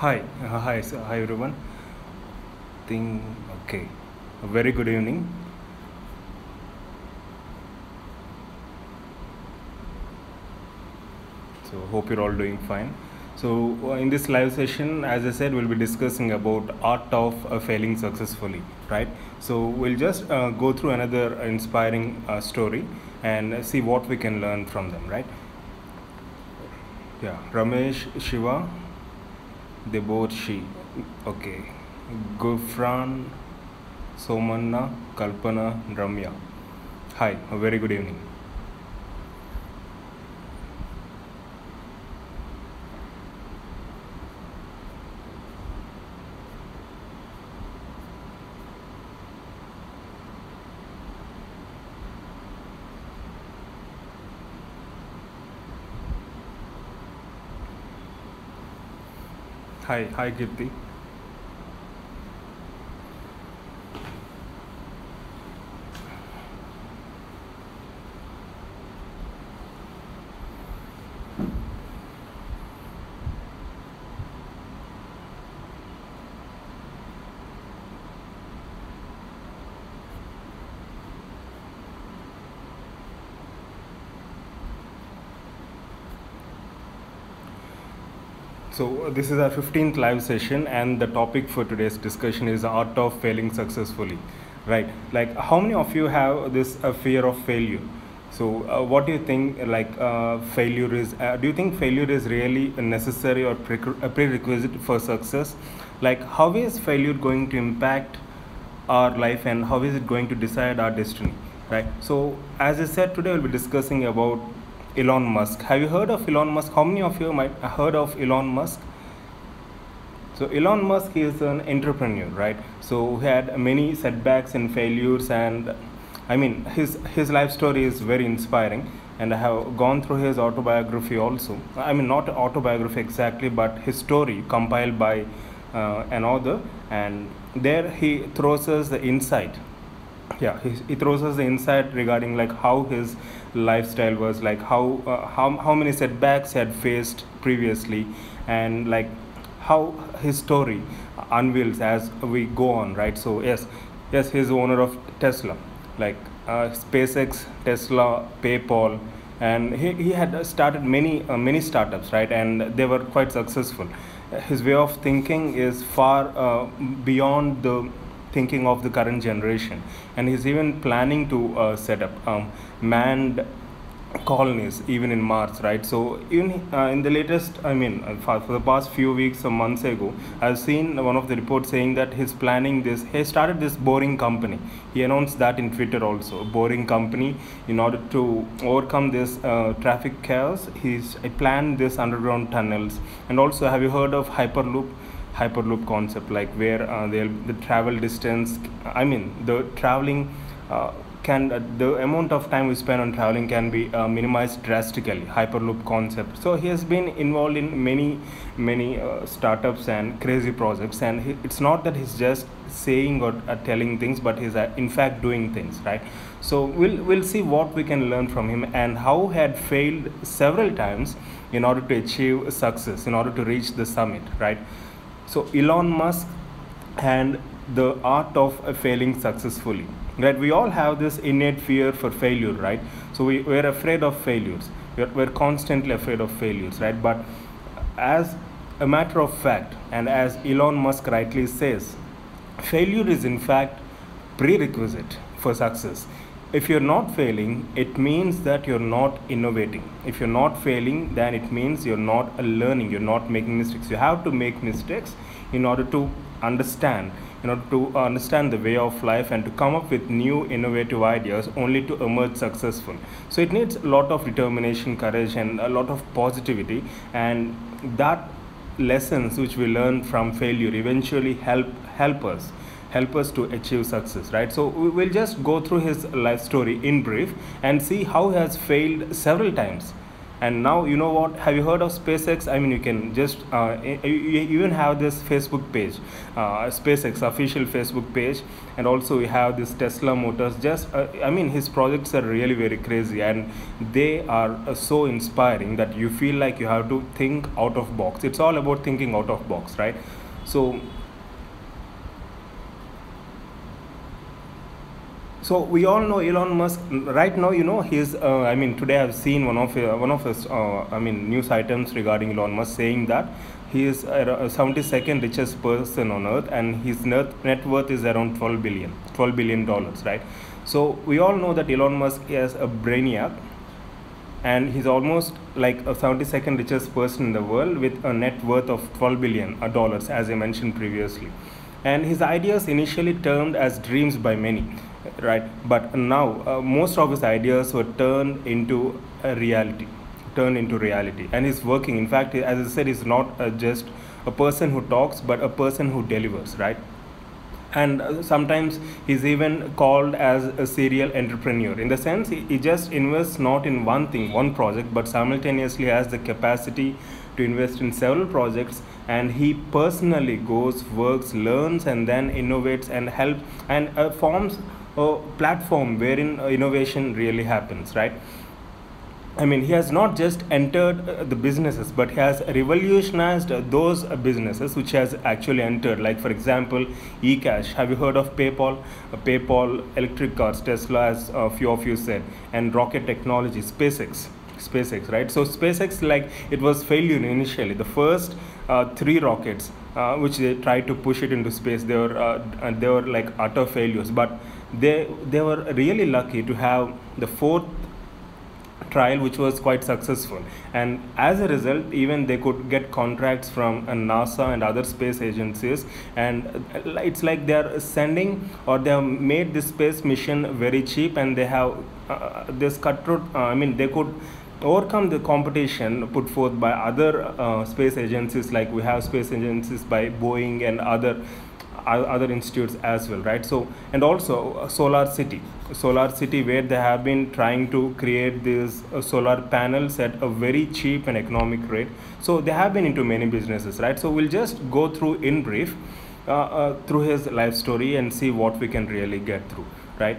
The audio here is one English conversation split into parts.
Hi everyone. Think okay. A very good evening. So hope you're all doing fine. So in this live session, as I said, we'll be discussing about art of failing successfully, right? So we'll just go through another inspiring story and see what we can learn from them, right? Yeah, Ramesh, Shiva, they both she. Okay, Gufran, Somanna, Kalpana, Ramya. Hi, a very good evening. Hi, Kirti. So this is our 15th live session, and the topic for today's discussion is the art of failing successfully, right? Like, how many of you have this fear of failure? So, what do you think? Failure is? Do you think failure is really necessary or a prerequisite for success? Like, how is failure going to impact our life, and how is it going to decide our destiny, right? So, as I said, today we'll be discussing about Elon Musk. Have you heard of Elon Musk? How many of you might have heard of Elon Musk? So Elon Musk is an entrepreneur, right? So he had many setbacks and failures, and I mean his life story is very inspiring. And I have gone through his autobiography also. I mean, not autobiography exactly, but his story compiled by an author, and there he throws us the insight. Yeah, he throws us the insight regarding like how his lifestyle was, like how many setbacks he had faced previously, and like how his story unveils as we go on, right? So yes, he's the owner of Tesla, like SpaceX, Tesla, PayPal, and he had started many startups, right? And they were quite successful. His way of thinking is far beyond the thinking of the current generation, and he's even planning to set up manned colonies even in Mars, right? So even in the latest, I mean, for the past few weeks or months ago, I've seen one of the reports saying that he's planning this. He started this boring company. He announced that in Twitter also, a boring company, in order to overcome this traffic chaos. He planned this underground tunnels, and also, have you heard of hyperloop concept, like where the travel distance, I mean the traveling can the amount of time we spend on traveling can be minimized drastically. Hyperloop concept. So he has been involved in many startups and crazy projects, and it's not that he's just saying or telling things, but he's in fact doing things, right? So we'll see what we can learn from him, and how he had failed several times in order to achieve success, in order to reach the summit, right? So Elon Musk and the art of failing successfully, right? We all have this innate fear for failure, right? So we're afraid of failures. We're constantly afraid of failures, right? But as a matter of fact, and as Elon Musk rightly says, failure is in fact prerequisite for success. If you're not failing, it means that you're not innovating. If you're not failing, then it means you're not learning, you're not making mistakes. You have to make mistakes in order to understand, the way of life, and to come up with new innovative ideas, only to emerge successful. So it needs a lot of determination, courage, and a lot of positivity, and that lessons which we learn from failure eventually help us to achieve success, right? So we will just go through his life story in brief and see how he has failed several times, And now, you know what, have you heard of SpaceX? I mean, you can just you even have this Facebook page, SpaceX official Facebook page. And also we have this Tesla Motors. Just I mean, his projects are really very crazy, and they are so inspiring that you feel like you have to think out of box. It's all about thinking out of box, right? So we all know Elon Musk right now. You know, he's. I mean, today I've seen one of his. I mean, news items regarding Elon Musk saying that he is a 72nd richest person on earth, and his net worth is around 12 billion dollars, right? So we all know that Elon Musk is a brainiac, and he's almost like a 72nd richest person in the world with a net worth of 12 billion dollars, as I mentioned previously. And his ideas initially termed as dreams by many, right? But now most of his ideas were turned into reality, and he's working. In fact, as I said, he's not just a person who talks, but a person who delivers, right? And sometimes he's even called as a serial entrepreneur, in the sense he just invests not in one thing, one project, but simultaneously has the capacity to invest in several projects. And he personally goes, works, learns, and then innovates and help, and forms a platform wherein innovation really happens, right? I mean, he has not just entered the businesses, but he has revolutionized those businesses which has actually entered. Like, for example, eCash. Have you heard of PayPal? PayPal, electric cars, Tesla, as a few of you said, and rocket technology, SpaceX, right? So SpaceX, like, it was failure initially. The first three rockets, which they tried to push it into space, they were like utter failures. But they were really lucky to have the fourth trial, which was quite successful, and as a result, even they could get contracts from NASA and other space agencies. And it's like they are sending, or they have made this space mission very cheap, and they have this cutthroat. I mean, they could overcome the competition put forth by other space agencies. Like, we have space agencies by Boeing and other institutes as well, right? So, and also solar city, where they have been trying to create these solar panels at a very cheap and economic rate. So they have been into many businesses, right? So we'll just go through in brief through his life story and see what we can really get through, right?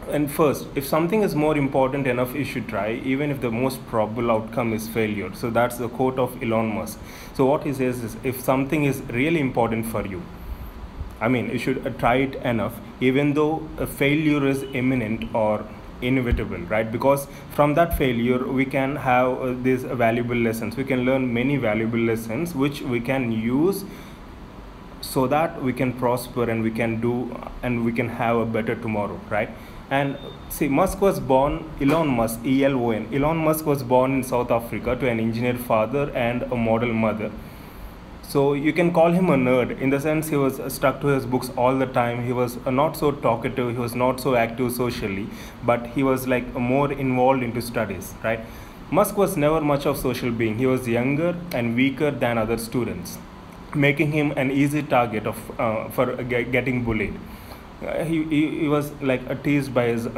And first, if something is more important enough, you should try, even if the most probable outcome is failure. So that's the quote of Elon Musk. So what he says is, if something is really important for you, I mean, you should try it enough, even though a failure is imminent or inevitable, right? Because from that failure, we can have these valuable lessons. We can learn many valuable lessons, which we can use so that we can prosper, and we can have a better tomorrow, right? And see, Elon Musk, ELON. Elon Musk was born in South Africa to an engineer father and a model mother. So you can call him a nerd, in the sense he was stuck to his books all the time. He was not so talkative, he was not so active socially, but he was like more involved into studies, right? Musk was never much of social being. He was younger and weaker than other students, making him an easy target for getting bullied. He was like teased by his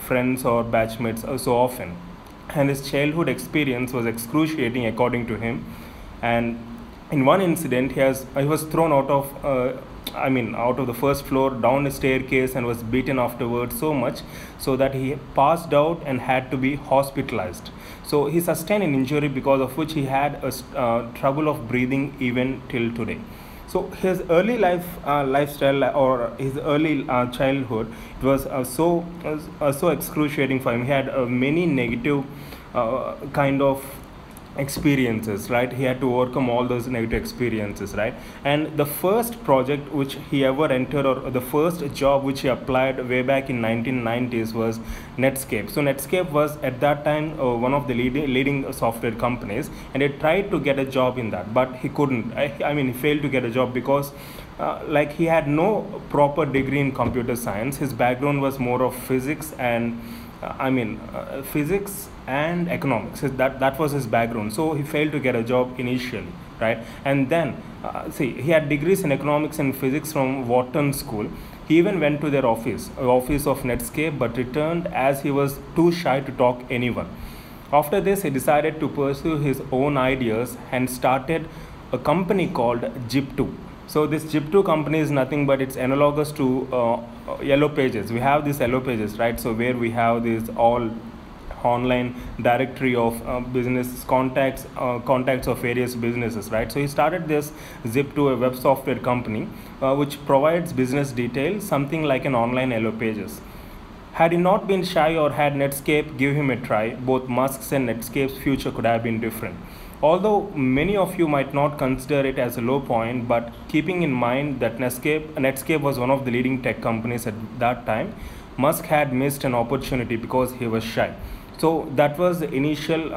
friends or batchmates so often, and his childhood experience was excruciating according to him. And in one incident, he was thrown out of the first floor down a staircase, and was beaten afterwards so much so that he passed out and had to be hospitalized. So he sustained an injury because of which he had trouble of breathing even till today. So his early lifestyle, or his early childhood, it was so excruciating for him. He had many negative kind of experiences, right? He had to overcome all those negative experiences, right? And the first project which he ever entered, or the first job which he applied way back in 1990s, was Netscape. So Netscape was at that time one of the leading software companies, and he tried to get a job in that, but he couldn't. I mean, he failed to get a job because like, he had no proper degree in computer science. His background was more of physics and physics and economics. That was his background. So he failed to get a job initially, right? And then he had degrees in economics and physics from Wharton School. He even went to their office of Netscape, but returned as he was too shy to talk anyone. After this, he decided to pursue his own ideas and started a company called Zip2. So this Zip2 company is nothing but it's analogous to Yellow Pages. We have this Yellow Pages, right? So where we have this all online directory of business contacts of various businesses, right? So he started this Zip2, a web software company, which provides business details, something like an online Yellow Pages. Had he not been shy or had Netscape give him a try, both Musk's and Netscape's future could have been different. Although many of you might not consider it as a low point, but keeping in mind that Netscape was one of the leading tech companies at that time, Musk had missed an opportunity because he was shy. So that was the initial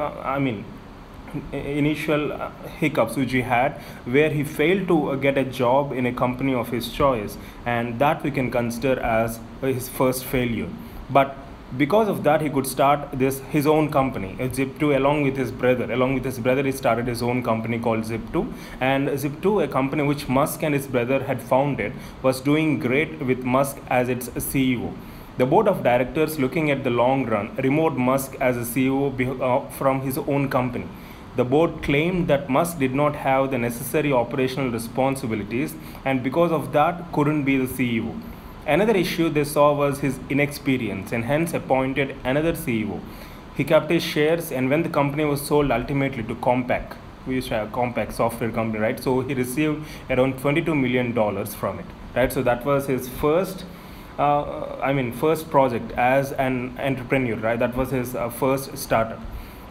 hiccups which he had, where he failed to get a job in a company of his choice, and that we can consider as his first failure. But because of that, he could start his own company, Zip2, along with his brother. He started his own company called Zip2, and Zip2, a company which Musk and his brother had founded, was doing great with Musk as its CEO. The board of directors, looking at the long run, removed Musk as a CEO from his own company. The board claimed that Musk did not have the necessary operational responsibilities and because of that couldn't be the CEO. Another issue they saw was his inexperience and hence appointed another CEO. He kept his shares, and when the company was sold ultimately to Compaq, we used to have Compaq software company, right? So he received around $22 million from it, right? So that was his first project as an entrepreneur, right? That was his first startup.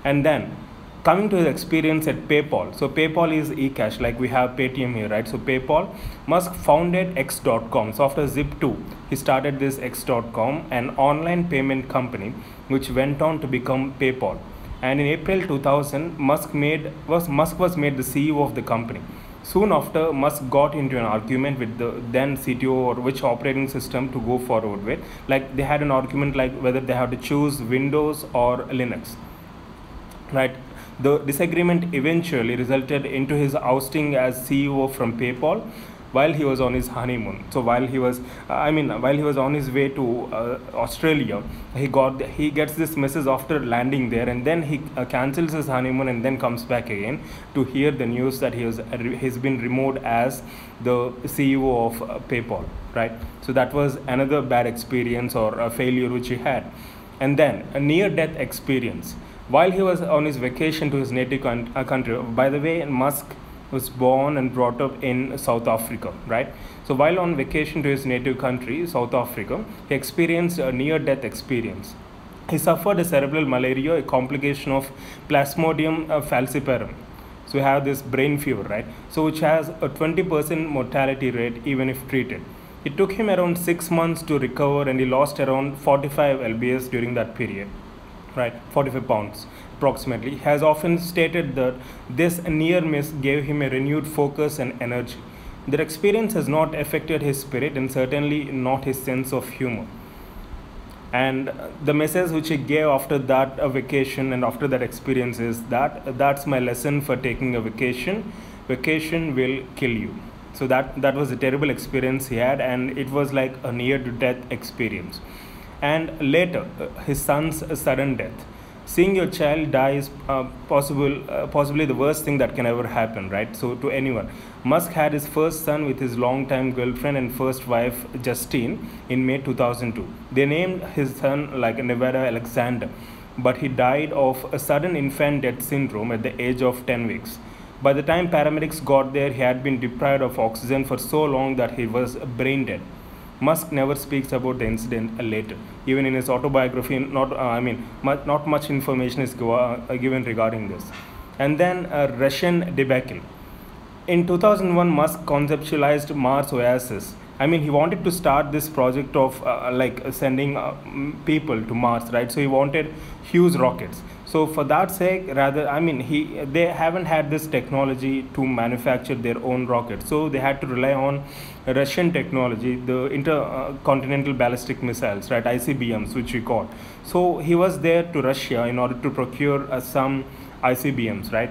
And then coming to his experience at PayPal. So PayPal is eCash, like we have Paytm here, right? So PayPal, Musk founded X.com. So after Zip2, he started this X.com, an online payment company, which went on to become PayPal. And in April 2000, Musk was made the CEO of the company. Soon after, Musk got into an argument with the then CTO or which operating system to go forward with. Like they had an argument like whether they had to choose Windows or Linux, right? The disagreement eventually resulted into his ousting as CEO from PayPal while he was on his honeymoon. So while he was on his way to Australia, he gets this message after landing there, and then he cancels his honeymoon and then comes back again to hear the news that he's been removed as the CEO of PayPal, right? So that was another bad experience or a failure which he had. And then a near-death experience. While he was on his vacation to his native country, by the way, Musk was born and brought up in South Africa, right? So while on vacation to his native country, South Africa, he experienced a near-death experience. He suffered a cerebral malaria, a complication of Plasmodium falciparum. So we have this brain fever, right? So which has a 20% mortality rate even if treated. It took him around 6 months to recover, and he lost around 45 lbs during that period. Right, 45 pounds approximately. He has often stated that this near miss gave him a renewed focus and energy. Their experience has not affected his spirit and certainly not his sense of humor. And the message which he gave after that vacation and after that experience is that's my lesson for taking a vacation. Vacation will kill you. So that was a terrible experience he had, and it was like a near-to-death experience. And later, his son's sudden death. Seeing your child die is possibly the worst thing that can ever happen, right? So to anyone. Musk had his first son with his longtime girlfriend and first wife, Justine, in May 2002. They named his son like Nevada Alexander, but he died of a sudden infant death syndrome at the age of 10 weeks. By the time paramedics got there, he had been deprived of oxygen for so long that he was brain dead. Musk never speaks about the incident later. Even in his autobiography, not much information is given regarding this. And then Russian debacle. In 2001, Musk conceptualized Mars Oasis. He wanted to start this project of sending people to Mars, right? So he wanted huge rockets. So for that sake, they haven't had this technology to manufacture their own rockets. So they had to rely on Russian technology, the intercontinental ballistic missiles, right? ICBMs, which we call. So he was there to Russia in order to procure some ICBMs, right?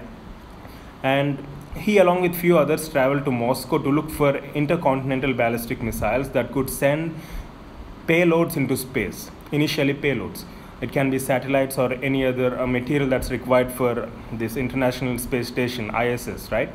And he, along with few others, traveled to Moscow to look for intercontinental ballistic missiles that could send payloads into space, initially payloads. It can be satellites or any other material that's required for this International Space Station, ISS, right?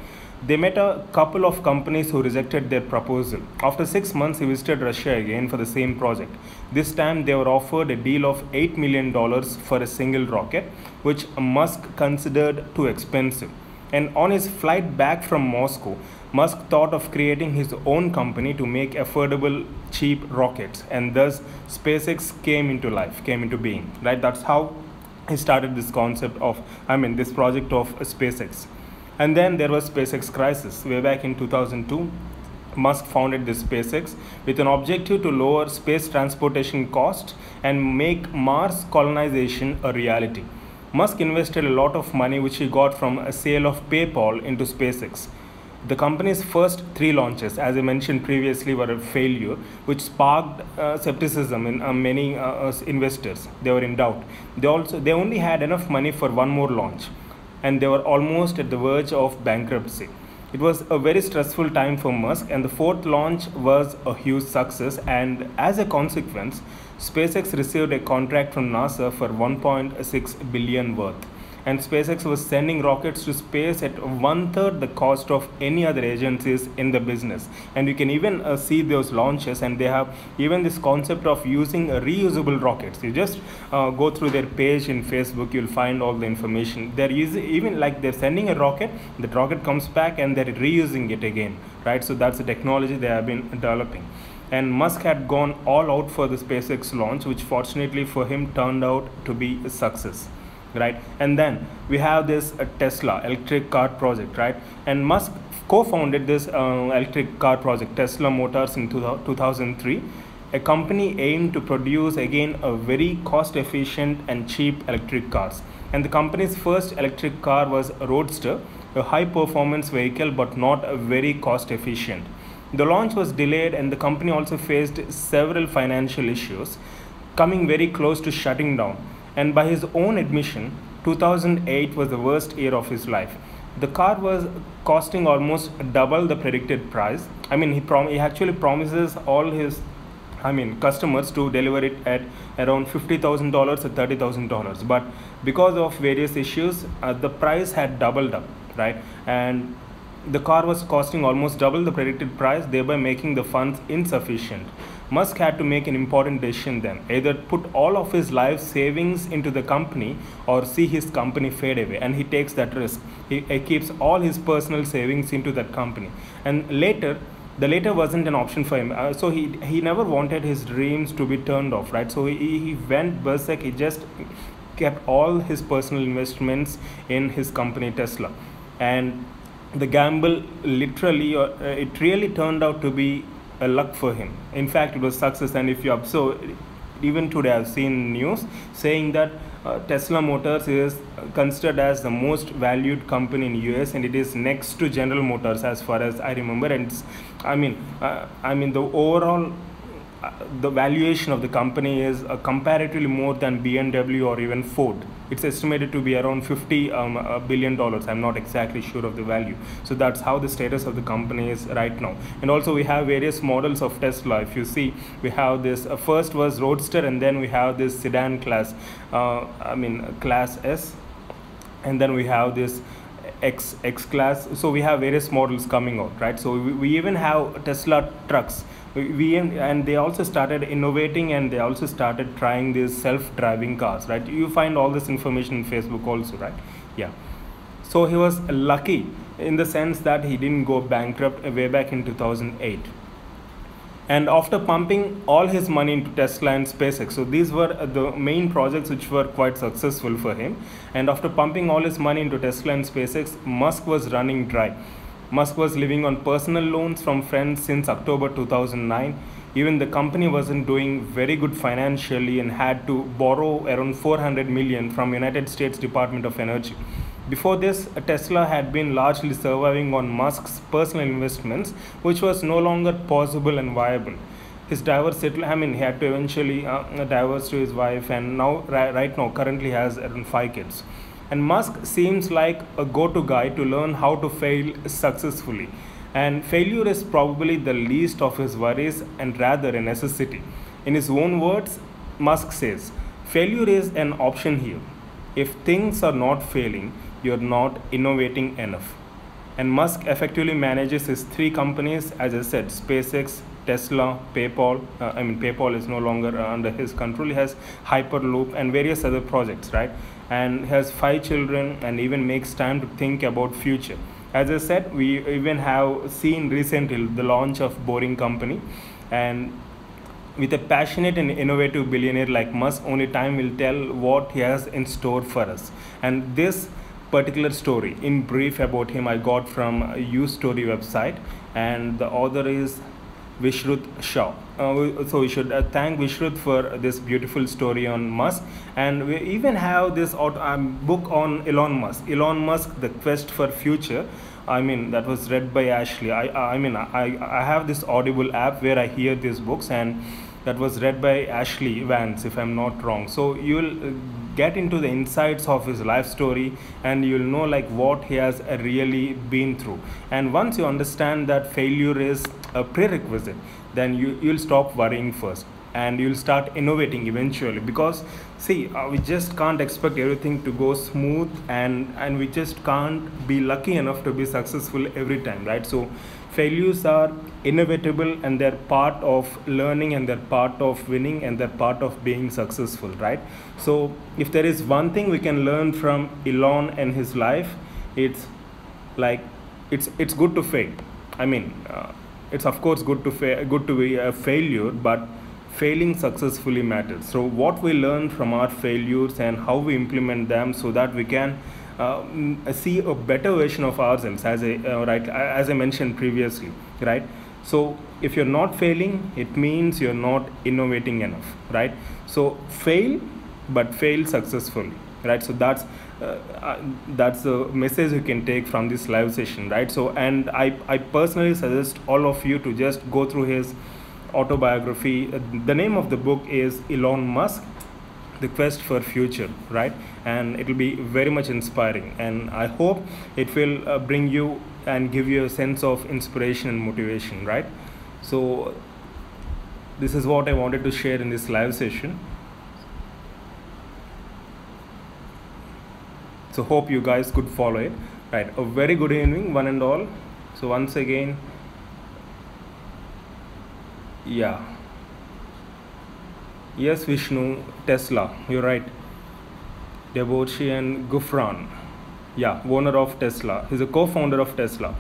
They met a couple of companies who rejected their proposal. After 6 months, he visited Russia again for the same project. This time, they were offered a deal of $8 million for a single rocket, which Musk considered too expensive. And on his flight back from Moscow, Musk thought of creating his own company to make affordable, cheap rockets, and thus SpaceX came into life, came into being. Right? That's how he started this concept of, this project of SpaceX. And then there was SpaceX crisis. Way back in 2002, Musk founded this SpaceX with an objective to lower space transportation costs and make Mars colonization a reality. Musk invested a lot of money which he got from a sale of PayPal into SpaceX. The company's first 3 launches, as I mentioned previously, were a failure, which sparked skepticism in many investors. They were in doubt. They only had enough money for one more launch, and they were almost at the verge of bankruptcy. It was a very stressful time for Musk, and the 4th launch was a huge success, and as a consequence, SpaceX received a contract from NASA for $1.6 billion worth. And SpaceX was sending rockets to space at 1/3 the cost of any other agencies in the business. And you can even see those launches, and they have even this concept of using reusable rockets. You just go through their page in Facebook, you'll find all the information. They're even like they're sending a rocket, the rocket comes back and they're reusing it again, right? So that's the technology they have been developing. And Musk had gone all out for the SpaceX launch, which fortunately for him turned out to be a success. Right, and then we have this Tesla electric car project, right? And Musk co-founded this electric car project, Tesla Motors, in 2003, a company aimed to produce again a very cost-efficient and cheap electric cars. And the company's first electric car was a Roadster, a high-performance vehicle, but not a very cost-efficient. The launch was delayed, and the company also faced several financial issues, coming very close to shutting down. And by his own admission, 2008 was the worst year of his life. The car was costing almost double the predicted price. He actually promises all his customers to deliver it at around $50,000 or $30,000. But because of various issues, the price had doubled up, right? And the car was costing almost double the predicted price, thereby making the funds insufficient. Musk had to make an important decision then, either put all of his life savings into the company or see his company fade away, and he takes that risk. He keeps all his personal savings into that company. And the later wasn't an option for him. So he never wanted his dreams to be turned off, right? So he went berserk. He just kept all his personal investments in his company Tesla. And the gamble it really turned out to be a luck for him. In fact, it was success. And if you observe, even today I've seen news saying that Tesla Motors is considered as the most valued company in US, and it is next to General Motors as far as I remember. And it's, the overall the valuation of the company is comparatively more than BMW or even Ford. It's estimated to be around $50 billion. I'm not exactly sure of the value. So that's how the status of the company is right now. And also we have various models of Tesla. If you see, we have this, first was Roadster, and then we have this sedan class, class S, and then we have this X class. So we have various models coming out, right? So we even have Tesla trucks. And they also started innovating, and they also started trying these self-driving cars, right? You find all this information in Facebook also, right? Yeah. So he was lucky in the sense that he didn't go bankrupt way back in 2008. And after pumping all his money into Tesla and SpaceX, so these were the main projects which were quite successful for him. And after pumping all his money into Tesla and SpaceX, Musk was running dry. Musk was living on personal loans from friends since October 2009. Even the company wasn't doing very good financially and had to borrow around $400 million from United States Department of Energy. Before this, Tesla had been largely surviving on Musk's personal investments, which was no longer possible and viable. His divorce he had to eventually divorce to his wife, and right now currently has around 5 kids. And Musk seems like a go-to guy to learn how to fail successfully. And failure is probably the least of his worries and rather a necessity. In his own words, Musk says, failure is an option here. If things are not failing, you're not innovating enough. And Musk effectively manages his three companies, as I said: SpaceX, Tesla, PayPal. PayPal is no longer under his control. He has Hyperloop and various other projects, right? And he has 5 children, and even makes time to think about future. As I said, we even have seen recently the launch of Boring Company, and with a passionate and innovative billionaire like Musk, only time will tell what he has in store for us. And this particular story, in brief about him, I got from a UStory website, and the author is Vishrut Shah. So we should thank Vishrut for this beautiful story on Musk, and we even have this book on Elon Musk. Elon Musk: The Quest for Future. That was read by Ashley. I have this Audible app where I hear these books, and that was read by Ashley Vance, if I'm not wrong. So you'll get into the insights of his life story, and you'll know like what he has really been through. And once you understand that failure is a prerequisite, then you'll stop worrying first, and you'll start innovating eventually. Because see, we just can't expect everything to go smooth, and we just can't be lucky enough to be successful every time, right? So failures are inevitable, and they're part of learning, and they're part of winning, and they're part of being successful, right? So if there is one thing we can learn from Elon and his life, it's like it's good to fail. It's of course good to be a failure, but failing successfully matters. So what we learn from our failures and how we implement them, so that we can see a better version of ourselves, as I mentioned previously, right? So if you're not failing, it means you're not innovating enough, right? So fail, but fail successfully, right? So that's the message you can take from this live session, right? So, and I personally suggest all of you to just go through his autobiography. The name of the book is Elon Musk: The Quest for Future, right? And it will be very much inspiring, and I hope it will bring you and give you a sense of inspiration and motivation, right? So this is what I wanted to share in this live session. So hope you guys could follow it, right? A very good evening, one and all. So once again, yeah, yes, Vishnu, Tesla, you're right. Debocian Gufran, yeah, owner of Tesla. He's a co-founder of Tesla.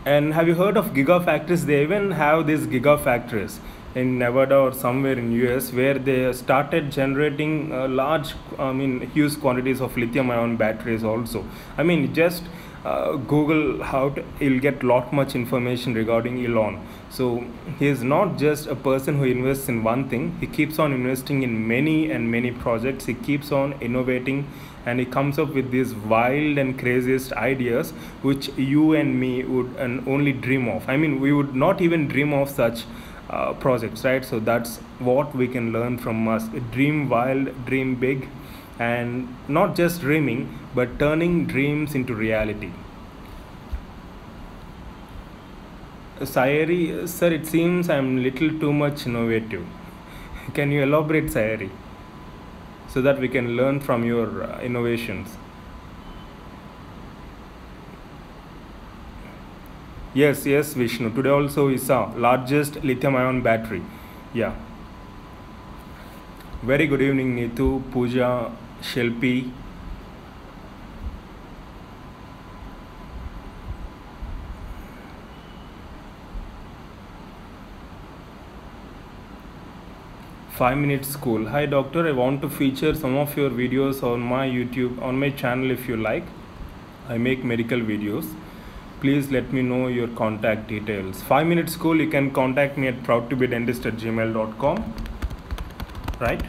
And have you heard of gigafactories? They even have these gigafactories in Nevada or somewhere in US, where they started generating huge quantities of lithium-ion batteries also. Just Google you'll get lot much information regarding Elon. So he is not just a person who invests in one thing. He keeps on investing in many and many projects. He keeps on innovating, and he comes up with these wild and craziest ideas which you and me would only dream of. We would not even dream of such projects, right? So that's what we can learn from us. Dream wild, dream big, and not just dreaming, but turning dreams into reality. Sayari, sir, it seems I'm little too much innovative. Can you elaborate, Sayari, so that we can learn from your innovations? Yes, Vishnu. Today also we saw largest lithium-ion battery. Yeah. Very good evening, Neetu, Pooja, Shelpi. Five-minute school. Hi doctor, I want to feature some of your videos on my YouTube, on my channel if you like. I make medical videos. Please let me know your contact details. 5-minute school, you can contact me at proudtobedentist@gmail.com. Right?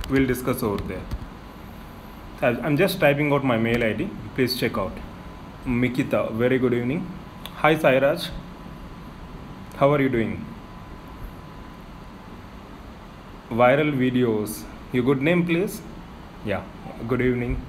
We'll discuss over there. I'm just typing out my mail ID. Please check out. Mikita, very good evening. Hi Sairaj. How are you doing? Viral videos. Your good name, please? Yeah, good evening.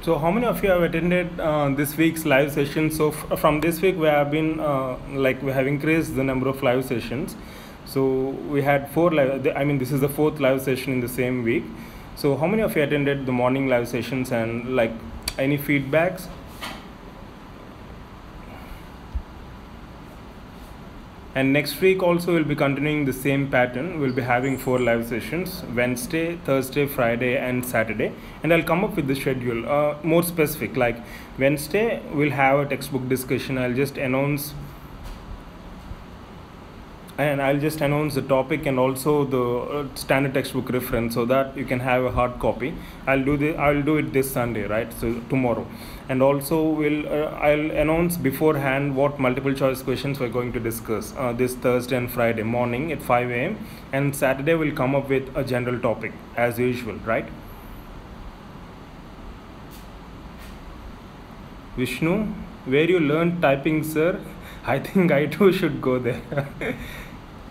So, how many of you have attended this week's live session? So, from this week, we have been we have increased the number of live sessions. So, we had four live. I mean, this is the fourth live session in the same week. So, how many of you attended the morning live sessions and like any feedbacks? And next week also we'll be continuing the same pattern. We'll be having 4 live sessions: Wednesday, Thursday, Friday, and Saturday. And I'll come up with the schedule more specific. Like Wednesday, we'll have a textbook discussion. I'll just announce the topic and also the standard textbook reference so that you can have a hard copy. I'll do it this Sunday, right? So tomorrow. And also I'll announce beforehand what multiple choice questions we're going to discuss this Thursday and Friday morning at 5 a.m. and Saturday we'll come up with a general topic as usual, right? Vishnu, where you learned typing, sir? I think I too should go there.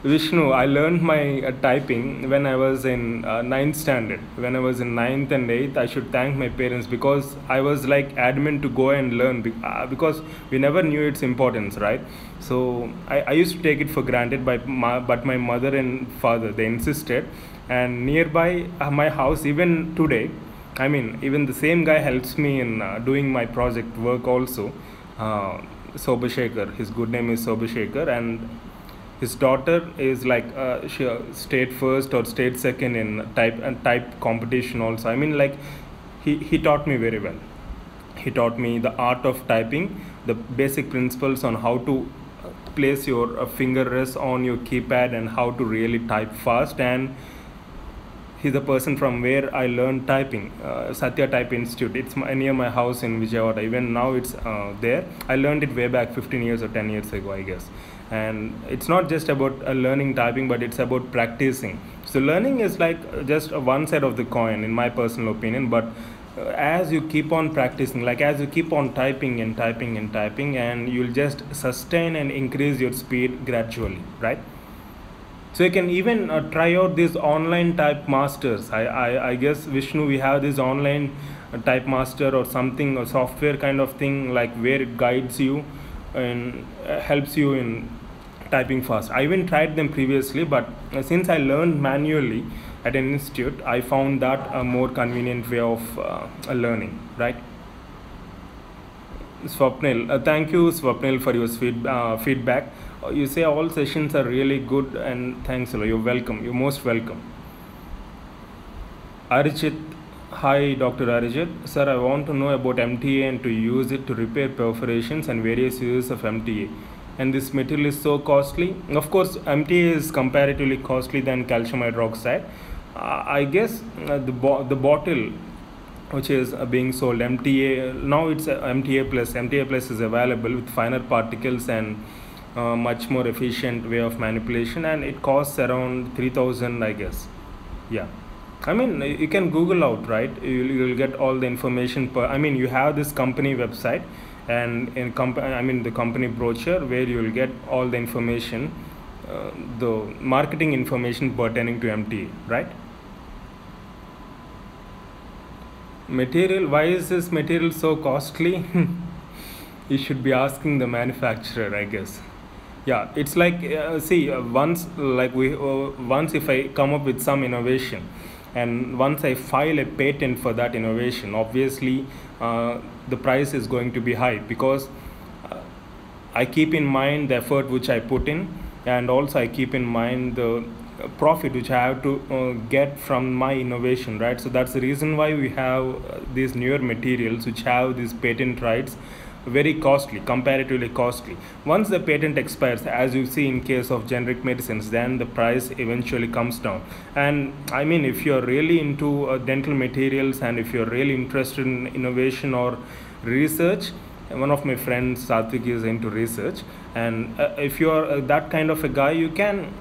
Vishnu, I learned my typing when I was in 9th standard. When I was in 9th and 8th, I should thank my parents because I was like adamant to go and learn because we never knew its importance, right? So I used to take it for granted, but my mother and father, they insisted. And nearby my house, even today, I mean, even the same guy helps me in doing my project work also. Sobhashekhar, his good name is Sobhashekhar, and his daughter is like she state first or state second in type competition also. I mean, like he taught me very well. He taught me the art of typing, the basic principles on how to place your finger rest on your keypad and how to really type fast. And he's the person from where I learned typing, Satya Type Institute. It's near my house in Vijayawada. Even now it's there. I learned it way back 15 years or 10 years ago, I guess. And it's not just about learning typing, but it's about practicing. So learning is like just one side of the coin, in my personal opinion. But as you keep on practicing, like as you keep on typing and typing and typing, and you'll just sustain and increase your speed gradually, right? So you can even try out these online type masters. I guess, Vishnu, we have this online type master or something, or software kind of thing, like where it guides you and helps you in typing fast. I even tried them previously, but since I learned manually at an institute, I found that a more convenient way of learning, right? Swapnil, thank you, Swapnil, for your feedback. You say all sessions are really good, and thanks a lot. You're welcome. You're most welcome. Arijit, hi, Dr. Arijit. Sir, I want to know about MTA and to use it to repair perforations and various uses of MTA. And this material is so costly. Of course, MTA is comparatively costly than calcium hydroxide. I guess the bottle which is being sold, MTA, now it's MTA plus. MTA plus is available with finer particles and much more efficient way of manipulation, and it costs around 3,000, I guess. Yeah, I mean, you can Google out, right? You'll get all the information. I mean, you have this company website and the company brochure where you'll get all the information, the marketing information pertaining to MTA, right? Material, why is this material so costly? You should be asking the manufacturer, I guess. Yeah, it's like once if I come up with some innovation and once I file a patent for that innovation, obviously the price is going to be high because I keep in mind the effort which I put in, and also I keep in mind the profit which I have to get from my innovation, right? So that's the reason why we have these newer materials which have these patent rights, very costly, comparatively costly. Once the patent expires, as you see in case of generic medicines, then the price eventually comes down. And I mean, if you're really into dental materials and if you're really interested in innovation or research, one of my friends, Satvik, is into research, and if you're that kind of a guy, you can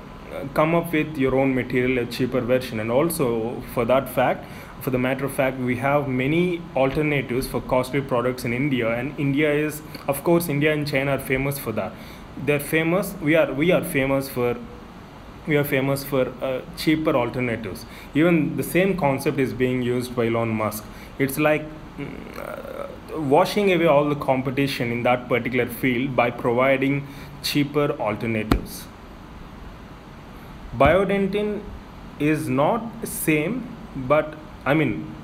come up with your own material, a cheaper version. And also for the matter of fact, we have many alternatives for costly products in India, and India and China are famous for that. They're famous. We are famous for cheaper alternatives. Even the same concept is being used by Elon Musk. It's like washing away all the competition in that particular field by providing cheaper alternatives. Biodentin is not same, but I mean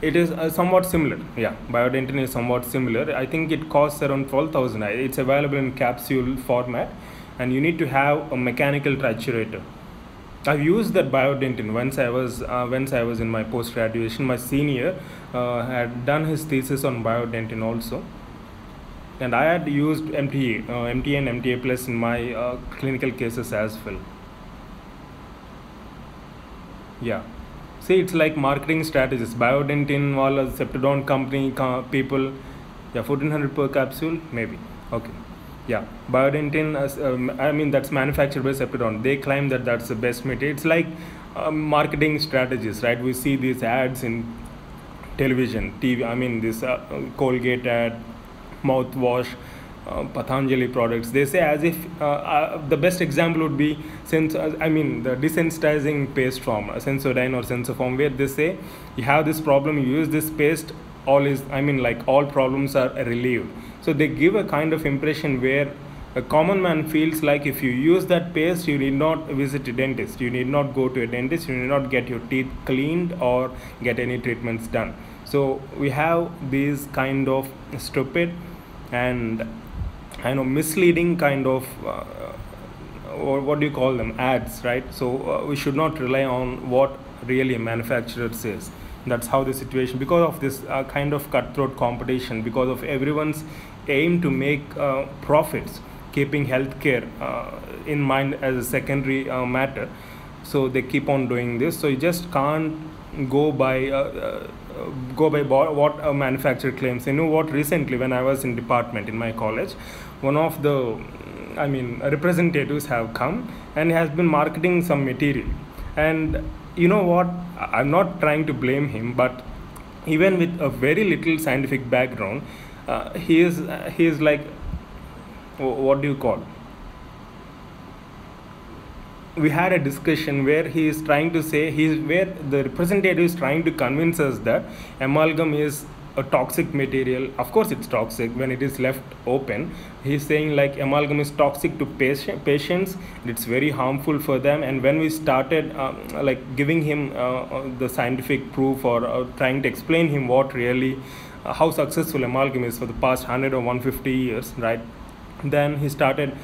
it is somewhat similar. Yeah, Biodentin is somewhat similar. I think it costs around 12,000. It's available in capsule format, and you need to have a mechanical triturator. I've used that Biodentin once I was in my post graduation. My senior had done his thesis on Biodentin also, and I had used MTA and MTA plus in my clinical cases as well. Yeah. See, it's like marketing strategies. Biodentin, wala Septidone company people, yeah, 1400 per capsule, maybe. Okay. Yeah, Biodentin, I mean, that's manufactured by Septidone. They claim that that's the best material. It's like marketing strategies, right? We see these ads in television, TV. I mean, this Colgate ad, mouthwash, Patanjali products. They say as if the best example would be I mean the desensitizing paste from Sensodyne or Sensoform, where they say you have this problem, you use this paste, all problems are relieved. So they give a kind of impression where a common man feels like if you use that paste, you need not visit a dentist, you need not go to a dentist, you need not get your teeth cleaned or get any treatments done. So we have these kind of stupid and misleading kind of or what do you call them, ads, right? So we should not rely on what really a manufacturer says. That's how the situation, because of this kind of cutthroat competition, because of everyone's aim to make profits, keeping healthcare in mind as a secondary matter. So they keep on doing this. So you just can't go by what a manufacturer claims. You know what, recently when I was in department in my college, one of the representatives have come and has been marketing some material. And you know what, I'm not trying to blame him, but even with a very little scientific background, he is like, what do you call, we had a discussion where he is trying to say, where the representative is trying to convince us that amalgam is a toxic material. Of course it's toxic when it is left open. He's saying like amalgam is toxic to patients, it's very harmful for them. And when we started giving him the scientific proof or trying to explain him what really how successful amalgam is for the past 100 or 150 years, right, then he started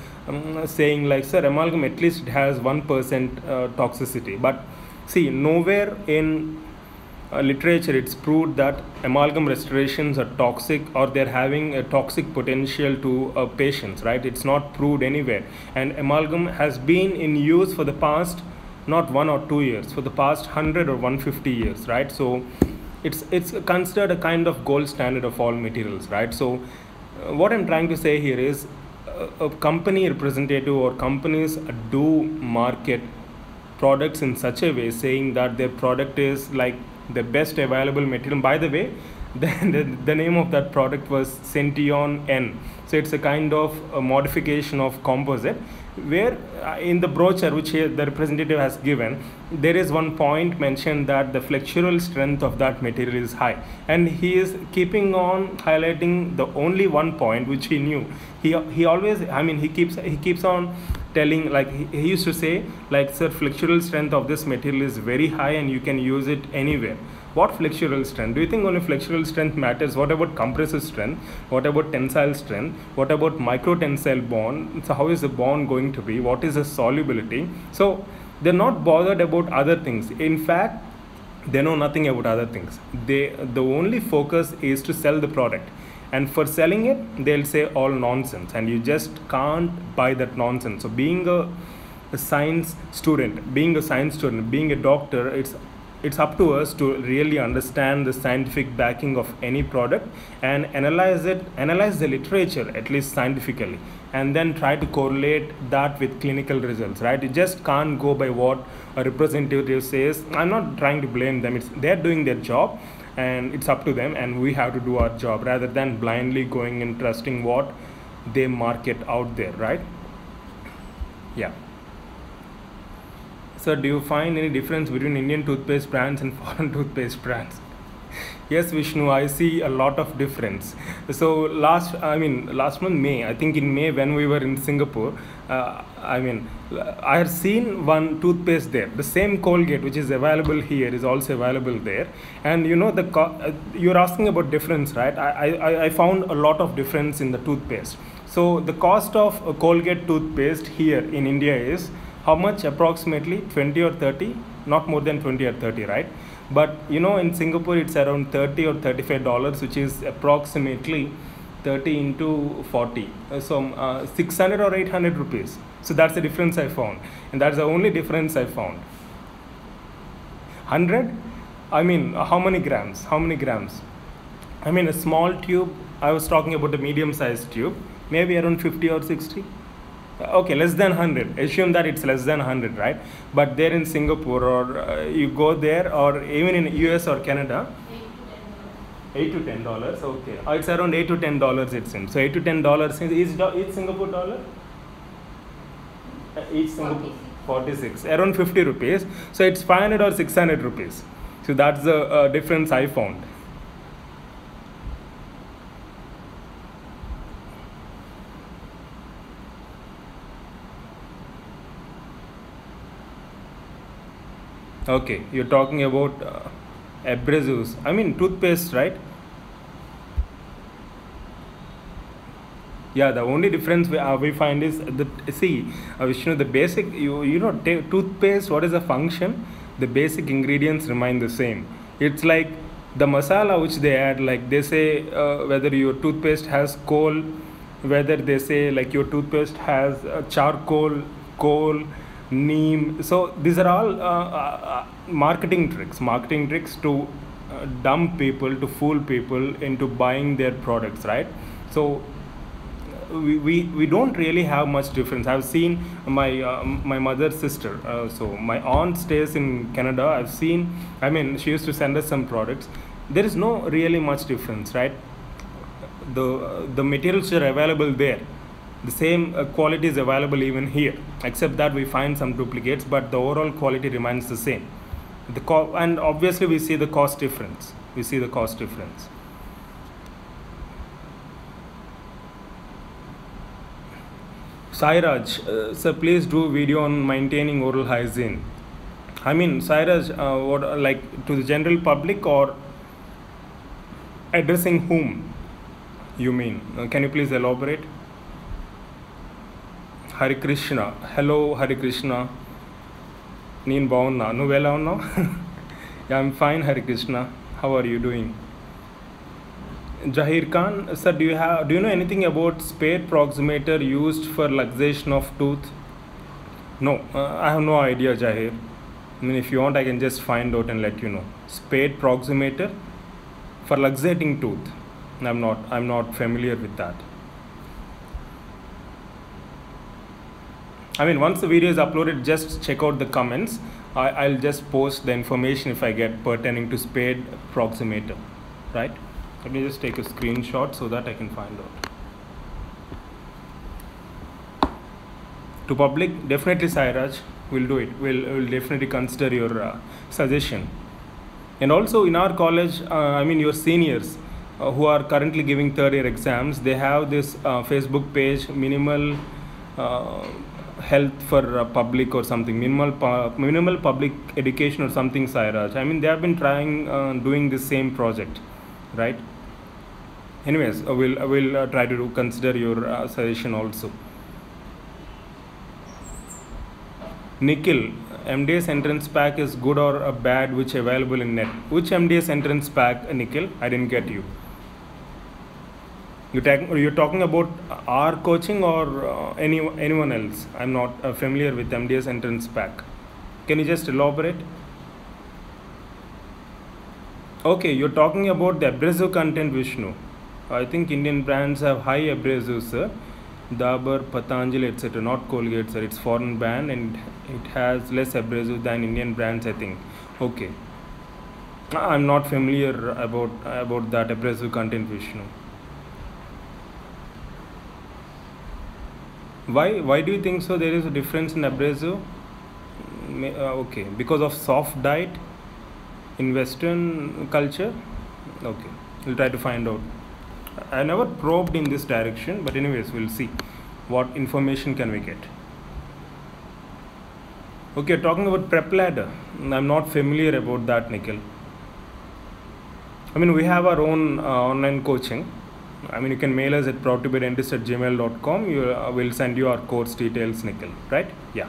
saying like, sir, amalgam at least it has 1% toxicity. But see, nowhere in literature it's proved that amalgam restorations are toxic or they're having a toxic potential to patients, right? It's not proved anywhere. And amalgam has been in use for the past not 1 or 2 years, for the past 100 or 150 years, right? So it's considered a kind of gold standard of all materials, right? So what I'm trying to say here is a company representative or companies do market products in such a way, saying that their product is like the best available material. By the way, the name of that product was Cention N. So it's a kind of a modification of composite, where in the brochure which the representative has given, there is one point mentioned that the flexural strength of that material is high, and he is keeping on highlighting the only one point which he knew. He always, he keeps on telling, like he used to say, like, sir, flexural strength of this material is very high and you can use it anywhere. What flexural strength? Do you think only flexural strength matters? What about compressive strength? What about tensile strength? What about microtensile bond? So how is the bond going to be? What is the solubility? So they're not bothered about other things. In fact, they know nothing about other things. The only focus is to sell the product. And for selling it, they'll say all nonsense, and you just can't buy that nonsense. So being a science student, being a doctor, it's up to us to really understand the scientific backing of any product and analyze the literature, at least scientifically, and then try to correlate that with clinical results, right? You just can't go by what a representative says. I'm not trying to blame them. They're doing their job, and it's up to them, and we have to do our job rather than blindly going and trusting what they market out there, right? Yeah. So do you find any difference between Indian toothpaste brands and foreign toothpaste brands? Yes, Vishnu, I see a lot of difference. So last month May, I think in May when we were in Singapore, I had seen one toothpaste there. The same Colgate which is available here is also available there. And you know you're asking about difference, right? I found a lot of difference in the toothpaste. So the cost of a Colgate toothpaste here in India is how much approximately 20 or 30, not more than 20 or 30, right? But you know in Singapore it's around 30 or $35, which is approximately 30 into 40, 600 or 800 rupees. So that's the difference I found, and that's the only difference I found. 100, I mean, how many grams? I mean, a small tube, I was talking about a medium sized tube, maybe around 50 or 60. Okay, less than 100. Assume that it's less than 100, right? But there in Singapore, or you go there, or even in US or Canada, $8 to $10. Okay, it's around $8 to $10. It seems so. $8 to $10 is each Singapore dollar. Each Singapore 46, around 50 rupees. So it's 500 or 600 rupees. So that's the difference I found. Okay, you're talking about abrasives. I mean toothpaste, right? Yeah, the only difference we find is the see, Vishnu, the basic toothpaste. What is the function? The basic ingredients remain the same. It's like the masala which they add. Like they say whether your toothpaste has coal, whether they say like your toothpaste has charcoal, coal, neem. So these are all marketing tricks to dump people, to fool people into buying their products, right? So we don't really have much difference. I've seen my mother's sister, so my aunt stays in Canada. I've seen, I mean, she used to send us some products. There is no really much difference, right? The materials are available there. The same quality is available even here, except that we find some duplicates, but the overall quality remains the same. And obviously we see the cost difference. Sairaj, sir, please do video on maintaining oral hygiene. I mean, Sairaj, what, like to the general public or addressing whom? You mean? Can you please elaborate? Hari Krishna. Hello, Hari Krishna. Neen baunna. Nuvela unna? Yeah, I'm fine, Hari Krishna. How are you doing? Jahir Khan, sir, do you know anything about spade proximator used for luxation of tooth? No, I have no idea, Jahir. I mean, if you want, I can just find out and let you know. Spade proximator for luxating tooth. I'm not familiar with that. I mean, once the video is uploaded, just check out the comments. I'll just post the information if I get pertaining to spade proximator, right? Let me just take a screenshot so that I can find out. To public, definitely Sairaj, we'll do it. We'll definitely consider your suggestion. And also in our college, I mean your seniors who are currently giving third year exams, they have this Facebook page, minimal health for public or something, minimal public education or something, Sairaj. I mean they have been trying doing the same project, right? Anyways, we'll try to consider your suggestion also. Nikhil, MDS entrance pack is good or bad, which available in net? Which MDS entrance pack, Nikhil? I didn't get you. You're talking about our coaching or anyone else? I'm not familiar with MDS entrance pack. Can you just elaborate? Okay, you're talking about the abrasive content, Vishnu. I think Indian brands have high abrasives, sir. Dabur, Patanjali, etc. Not Colgate, sir. It's foreign brand and it has less abrasive than Indian brands, I think. Okay. I'm not familiar about that abrasive content, Vishnu. Why do you think so? There is a difference in abrasive. Okay, because of soft diet in Western culture. Okay, we'll try to find out. I never probed in this direction, but anyways, we'll see what information can we get. Okay, talking about prep ladder, I'm not familiar about that, Nikhil. I mean, we have our own online coaching. I mean, you can mail us at proudtobedentist@gmail.com. We'll send you our course details, Nikhil, right? Yeah.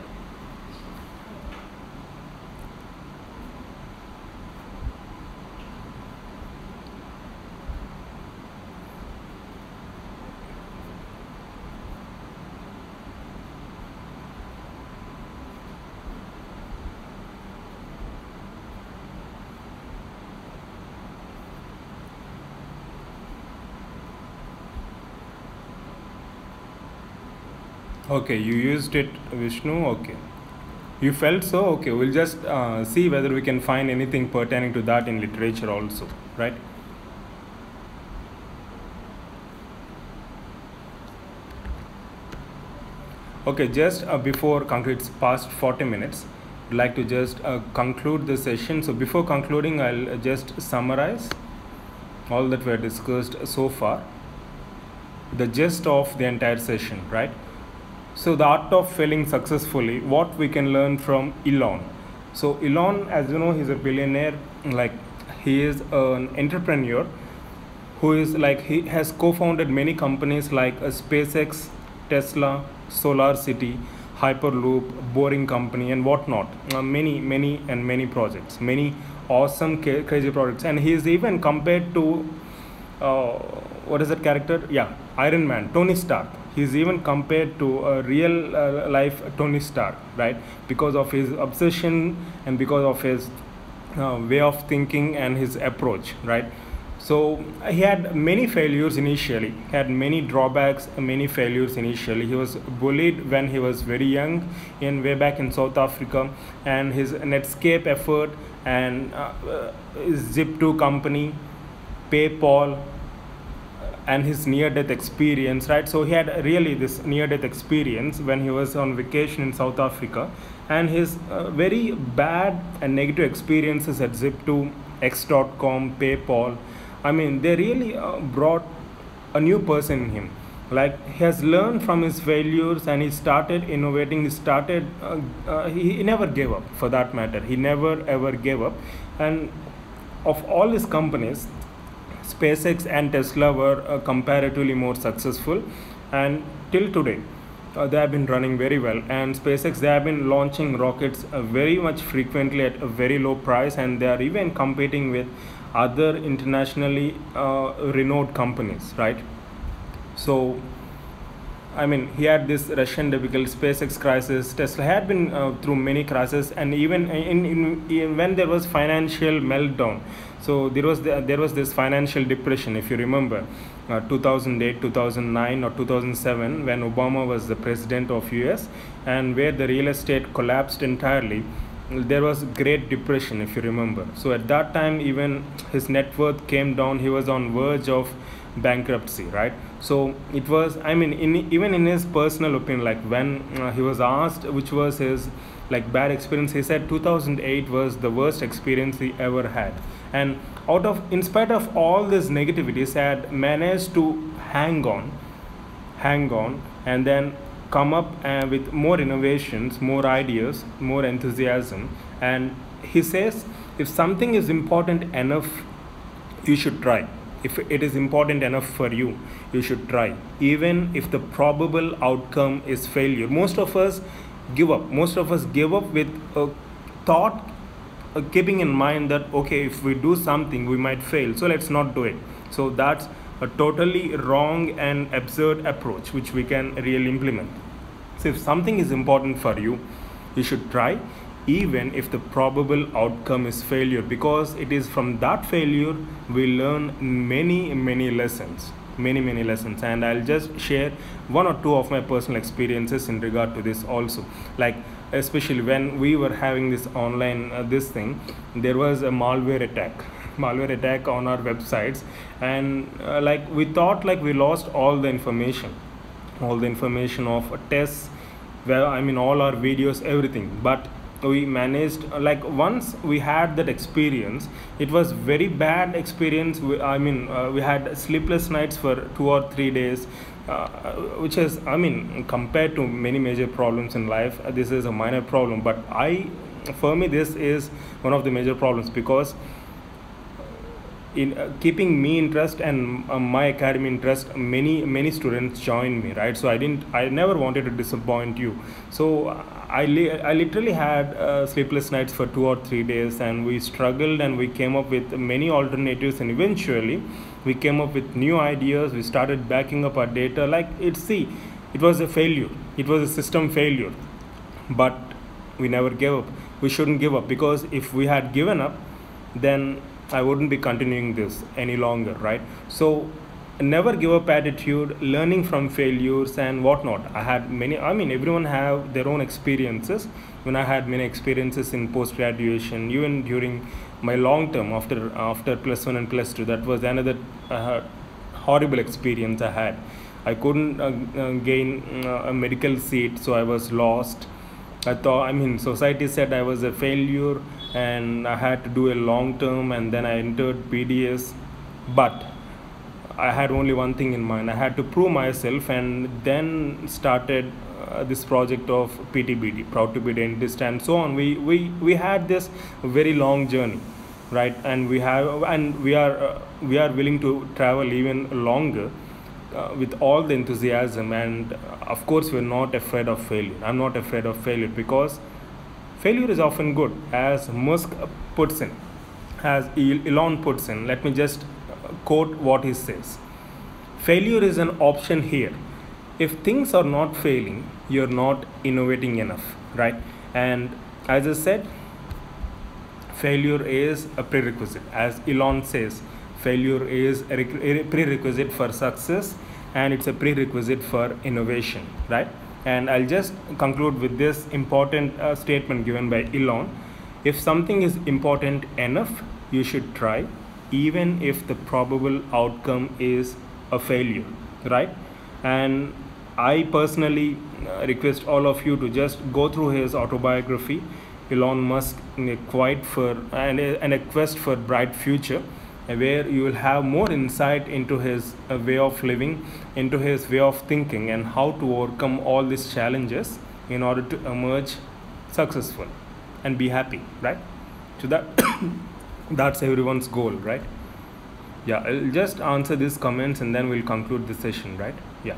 Okay, you used it, Vishnu. Okay. You felt so? Okay, we'll just see whether we can find anything pertaining to that in literature also, right? Okay, just before conclude, it's past 40 minutes. I'd like to just conclude the session. So before concluding, I'll just summarize all that we have discussed so far, the gist of the entire session, right? So the art of failing successfully, what we can learn from Elon. So Elon, as you know, he's a billionaire. Like, he is an entrepreneur who is like, he has co-founded many companies like SpaceX, Tesla, Solar City, Hyperloop, Boring Company, and whatnot. Many projects, many awesome crazy projects. And he is even compared to what is that character? Yeah, Iron Man, Tony Stark. He's even compared to a real life Tony Stark, right? Because of his obsession and because of his way of thinking and his approach, right? So he had many failures initially, had many drawbacks, many failures initially. He was bullied when he was very young, in way back in South Africa, and his Netscape effort and his Zip2 company, PayPal, and his near-death experience, right? So he had really this near-death experience when he was on vacation in South Africa, and his very bad and negative experiences at Zip2, X.com, PayPal. I mean, they really brought a new person in him. Like, he has learned from his failures and he started innovating. He never gave up, for that matter. He never ever gave up. And of all his companies, SpaceX and Tesla were comparatively more successful, and till today they have been running very well. And SpaceX, they have been launching rockets very much frequently at a very low price, and they are even competing with other internationally renowned companies, right? So I mean, he had this Russian typical SpaceX crisis. Tesla had been through many crises, and even in when there was financial meltdown, so there was this financial depression, if you remember, 2008, 2009, or 2007, when Obama was the president of US, and where the real estate collapsed entirely. There was Great Depression, if you remember. So at that time, even his net worth came down. He was on verge of bankruptcy, right? So it was, I mean, even in his personal opinion, like when he was asked which was his like bad experience, he said 2008 was the worst experience he ever had. And in spite of all this negativities, he had managed to hang on, and then come up with more innovations, more ideas, more enthusiasm. And he says, if something is important enough, you should try. If it is important enough for you, you should try, even if the probable outcome is failure. Most of us give up with a thought, keeping in mind that, okay, if we do something, we might fail, so let's not do it. So that's a totally wrong and absurd approach, which we can really implement. So if something is important for you, you should try, even if the probable outcome is failure, because it is from that failure we learn many lessons. And I'll just share one or two of my personal experiences in regard to this also. Like, especially when we were having this online this thing, there was a malware attack on our websites, and like we thought like we lost all the information of tests, well, I mean, all our videos, everything. But we managed, like once we had that experience, it was very bad experience. We had sleepless nights for 2 or 3 days, which is, compared to many major problems in life, this is a minor problem, but for me this is one of the major problems, because in keeping me interest and my academy interest, many students joined me, right? So I never wanted to disappoint you. So I literally had sleepless nights for 2 or 3 days, and we struggled, and we came up with many alternatives, and eventually we came up with new ideas. We started backing up our data. Like, it was a failure, it was a system failure, but we never gave up. We shouldn't give up, because if we had given up, then I wouldn't be continuing this any longer, right? So never give up attitude, learning from failures and whatnot. I had many, everyone have their own experiences. When I had many experiences in post graduation, even during my long term after plus one and plus two, that was another horrible experience I had. I couldn't gain a medical seat, so I was lost. Society said I was a failure, and I had to do a long term, and then I entered PDS. But I had only one thing in mind: I had to prove myself, and then started this project of PTBD, proud to be dentist, and so on. We had this very long journey, right? And we are willing to travel even longer, with all the enthusiasm, and of course we're not afraid of failure. I'm not afraid of failure, because failure is often good, as Musk puts in, as Elon puts in. Let me just quote what he says: failure is an option here. If things are not failing, you're not innovating enough, right? And as I said, failure is a prerequisite. As Elon says, failure is a prerequisite for success, and it's a prerequisite for innovation, right? And I'll just conclude with this important statement given by Elon: if something is important enough, you should try, even if the probable outcome is a failure, right? And I personally request all of you to just go through his autobiography, Elon Musk, in a a quest for bright future, where you will have more insight into his way of living, into his way of thinking, and how to overcome all these challenges in order to emerge successful and be happy, right? So that's everyone's goal, right? Yeah, I'll just answer these comments, and then we'll conclude the session, right? Yeah.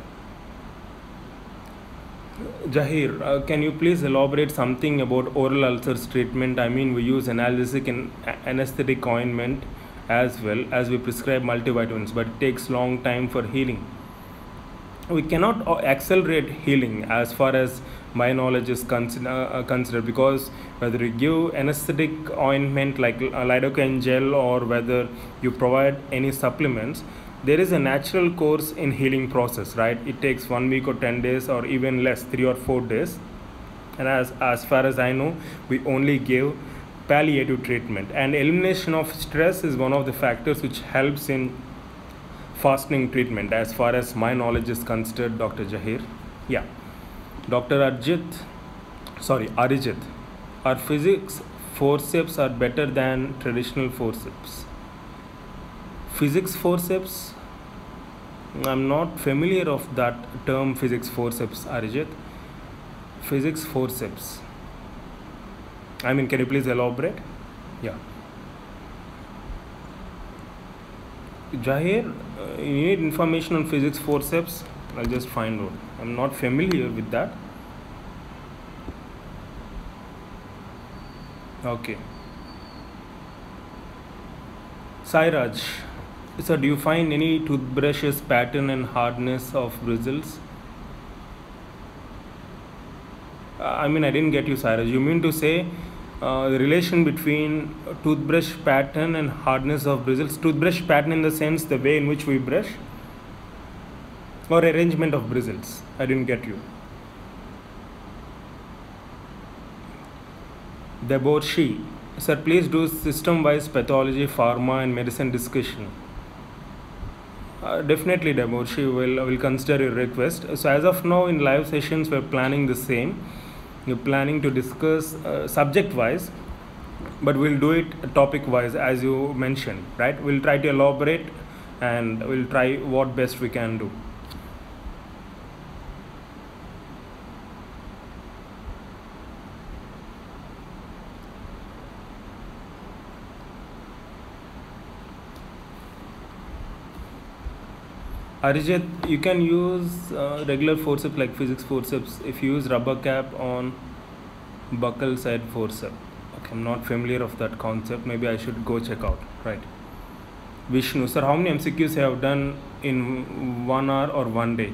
Jahir, can you please elaborate something about oral ulcers treatment? We use analgesic and anesthetic ointment, as well as we prescribe multivitamins, but it takes long time for healing. We cannot accelerate healing, as far as my knowledge is considered, because whether you give anesthetic ointment like lidocaine gel, or whether you provide any supplements, there is a natural course in healing process, right? It takes 1 week or 10 days, or even less, 3 or 4 days. And as far as I know, we only give palliative treatment, and elimination of stress is one of the factors which helps in fastening treatment, as far as my knowledge is considered, Dr. Jahir. Yeah. Dr. Arijit, are physics forceps are better than traditional forceps? Physics forceps, I'm not familiar of that term, physics forceps, Arijit. Physics forceps, can you please elaborate? Yeah. Jahir, you need information on physics forceps? I'll just find out. I'm not familiar with that. Okay. Sairaj, so do you find any toothbrushes pattern and hardness of bristles? I didn't get you, Sairaj. You mean to say the relation between toothbrush pattern and hardness of bristles? Toothbrush pattern in the sense the way in which we brush, or arrangement of bristles? I didn't get you. Deborshi, sir, please do system-wise pathology, pharma, and medicine discussion. Definitely, Deborshi, will consider your request. So as of now, in live sessions, we're planning the same. you're planning to discuss subject wise, but we'll do it topic wise as you mentioned, right? We'll try to elaborate and we'll try what best we can do. Arijit, you can use regular forceps like physics forceps if you use rubber cap on buckle side forceps. Okay, I'm not familiar of that concept. Maybe I should go check out. Right. Vishnu, sir, how many MCQs you have done in 1 hour or one day?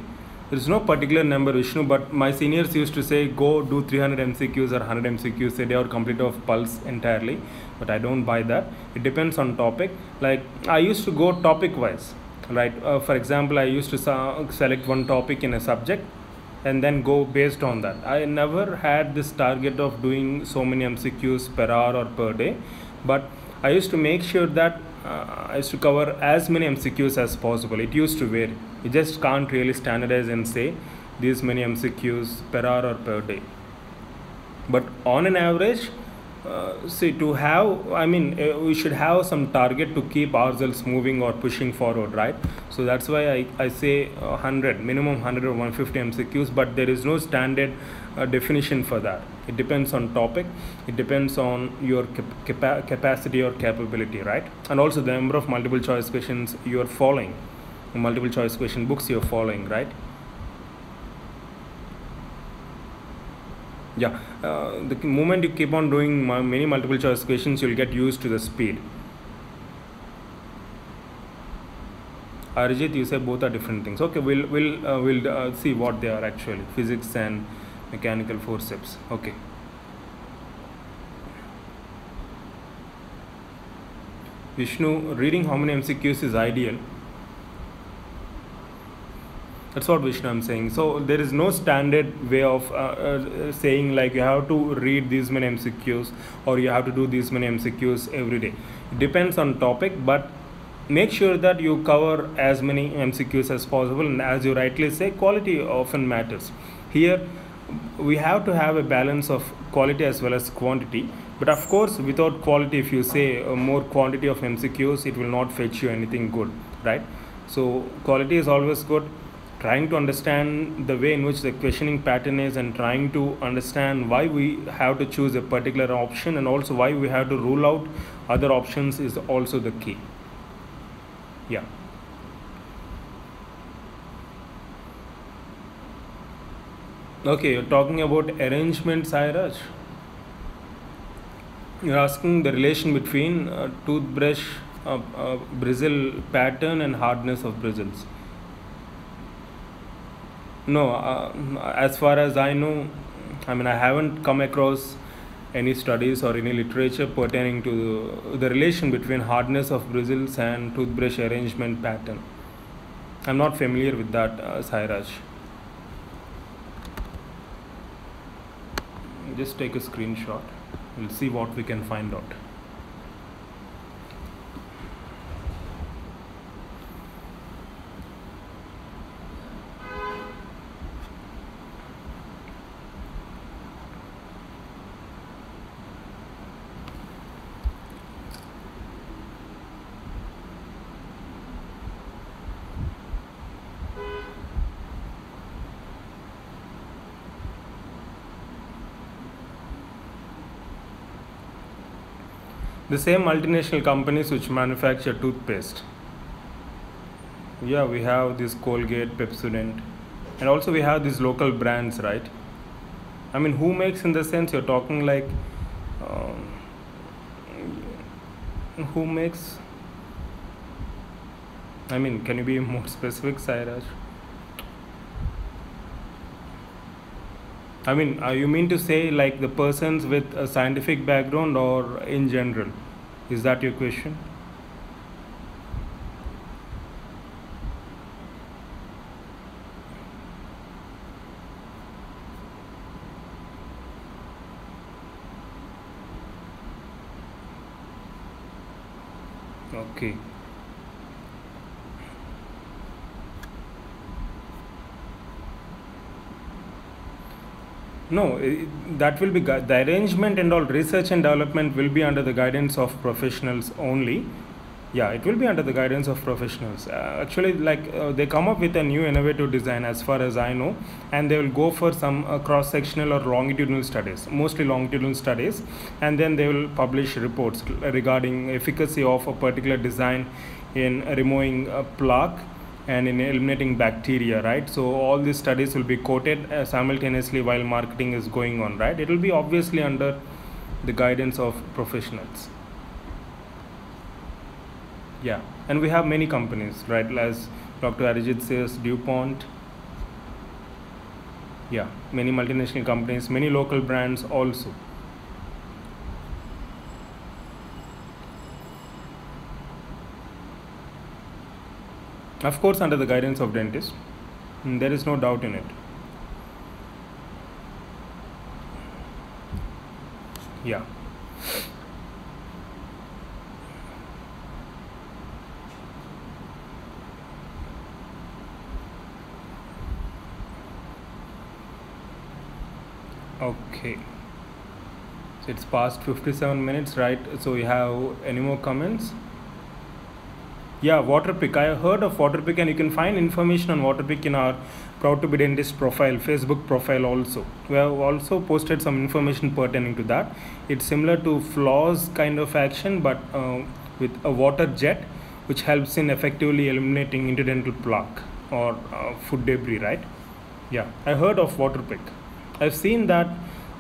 There is no particular number, Vishnu, but my seniors used to say go do 300 MCQs or 100 MCQs a day or complete of pulse entirely, but I don't buy that. It depends on topic. Like I used to go topic wise, right? For example, I used to select one topic in a subject and then go based on that. I never had this target of doing so many MCQs per hour or per day, but I used to make sure that I used to cover as many MCQs as possible. It used to vary. You just can't really standardize and say these many MCQs per hour or per day. But on an average, see to have, I mean, we should have some target to keep ourselves moving or pushing forward, right? So that's why I say 100, minimum 100 or 150 MCQs, but there is no standard definition for that. It depends on topic, it depends on your capacity or capability, right? And also the number of multiple choice questions you are following, multiple choice question books you are following, right? Yeah, the moment you keep on doing many multiple choice questions, you'll get used to the speed. Arijit, you say both are different things. Okay, we'll see what they are actually, physics and mechanical forceps. Okay. Vishnu, reading how many MCQs is ideal? That's what Vishnu I'm saying. So there is no standard way of saying like you have to read these many MCQs or you have to do these many MCQs every day. It depends on topic, but make sure that you cover as many MCQs as possible. And as you rightly say, quality often matters. Here we have to have a balance of quality as well as quantity. But of course, without quality, if you say more quantity of MCQs, it will not fetch you anything good, right? So quality is always good. Trying to understand the way in which the questioning pattern is and trying to understand why we have to choose a particular option and also why we have to rule out other options is also the key. Yeah. Okay, you're talking about arrangement, Sairaj. You're asking the relation between toothbrush bristle pattern and hardness of bristles. No, as far as I know, I mean, I haven't come across any studies or any literature pertaining to the relation between hardness of bristles and toothbrush arrangement pattern. I'm not familiar with that, Sairaj. Just take a screenshot. We'll see what we can find out. The same multinational companies which manufacture toothpaste. Yeah, we have this Colgate, Pepsodent, and also we have these local brands, right? I mean, who makes in the sense you're talking like um, who makes? I mean, can you be more specific, Sairaj? I mean, you mean to say like the persons with a scientific background or in general? Is that your question? Okay. No, that will be the arrangement and all research and development will be under the guidance of professionals only. Yeah, it will be under the guidance of professionals. Actually, they come up with a new innovative design, as far as I know, and they will go for some cross-sectional or longitudinal studies, mostly longitudinal studies, and then they will publish reports regarding efficacy of a particular design in removing a plaque and in eliminating bacteria, right? So all these studies will be quoted simultaneously while marketing is going on, right? It will be obviously under the guidance of professionals. Yeah, and we have many companies, right? As Dr. Arijit says, DuPont. Yeah, many multinational companies, many local brands also. Of course, under the guidance of dentist. There is no doubt in it. Yeah. Okay. So it's past 57 minutes, right? So you have any more comments? Yeah, Waterpick. I heard of Waterpick, and you can find information on Waterpick in our Proud to be Dentist profile, Facebook profile also. We have also posted some information pertaining to that. It's similar to floss kind of action, but with a water jet, which helps in effectively eliminating interdental plaque or food debris, right? Yeah, I heard of Waterpick. I've seen that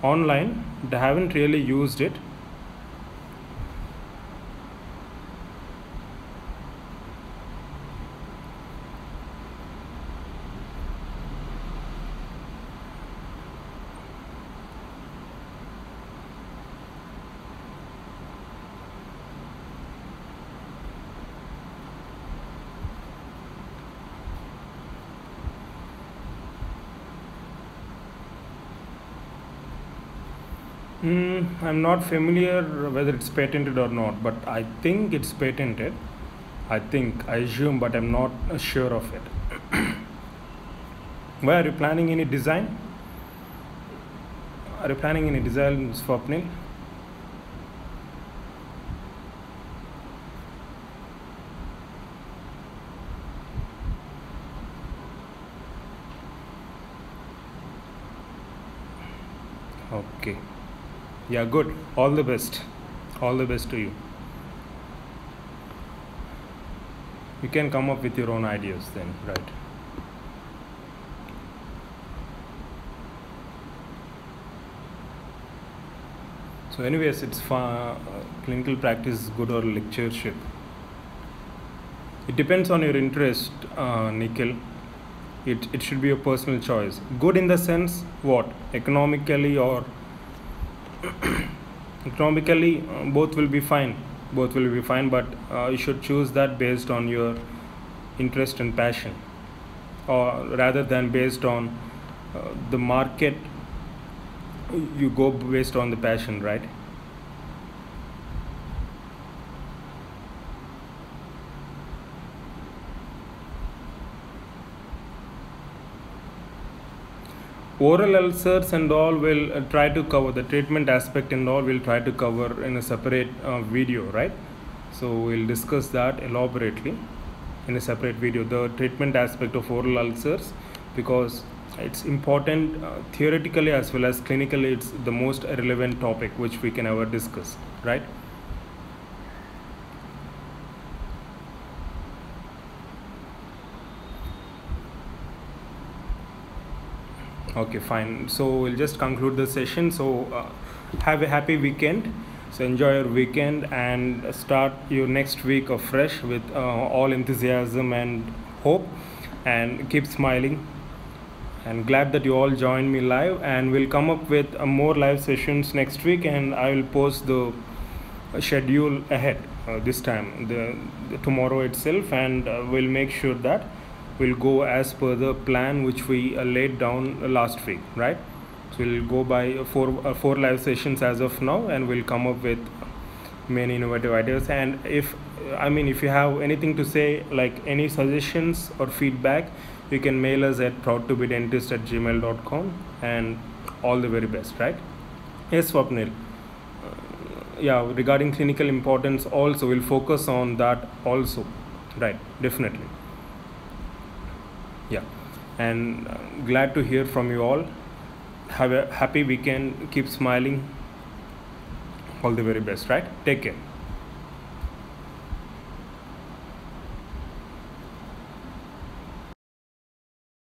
online, but I haven't really used it. I'm not familiar whether it's patented or not, but I think it's patented. I assume, but I'm not sure of it. Why are you planning any design? Are you planning any design, Swapnil? Okay. Yeah, good. All the best. All the best to you. You can come up with your own ideas then, right? So anyways, it's clinical practice, good or lectureship. It depends on your interest, Nikhil. It should be a personal choice. Good in the sense what? Economically or economically, both will be fine. Both will be fine, but you should choose that based on your interest and passion, or rather than based on the market. You go based on the passion, right? Oral ulcers and all will try to cover the treatment aspect, and all will try to cover in a separate video, right? So we'll discuss that elaborately in a separate video, the treatment aspect of oral ulcers, because it's important theoretically as well as clinically. It's the most relevant topic which we can ever discuss, right? Okay, fine. So we'll just conclude the session. So have a happy weekend. So enjoy your weekend and start your next week afresh with all enthusiasm and hope, and keep smiling. And glad that you all joined me live, and we'll come up with more live sessions next week, and I will post the schedule ahead this time, the tomorrow itself, and we'll make sure that we'll go as per the plan which we laid down last week, right? So we'll go by four live sessions as of now, and we'll come up with many innovative ideas. And if you have anything to say, like any suggestions or feedback, you can mail us at proudtobedentist@gmail.com, and All the very best, right? Yes, Swapnil. Yeah, regarding clinical importance also, we'll focus on that also, right? Definitely. Yeah, and glad to hear from you all. Have a happy weekend. Keep smiling. All the very best, right? Take care.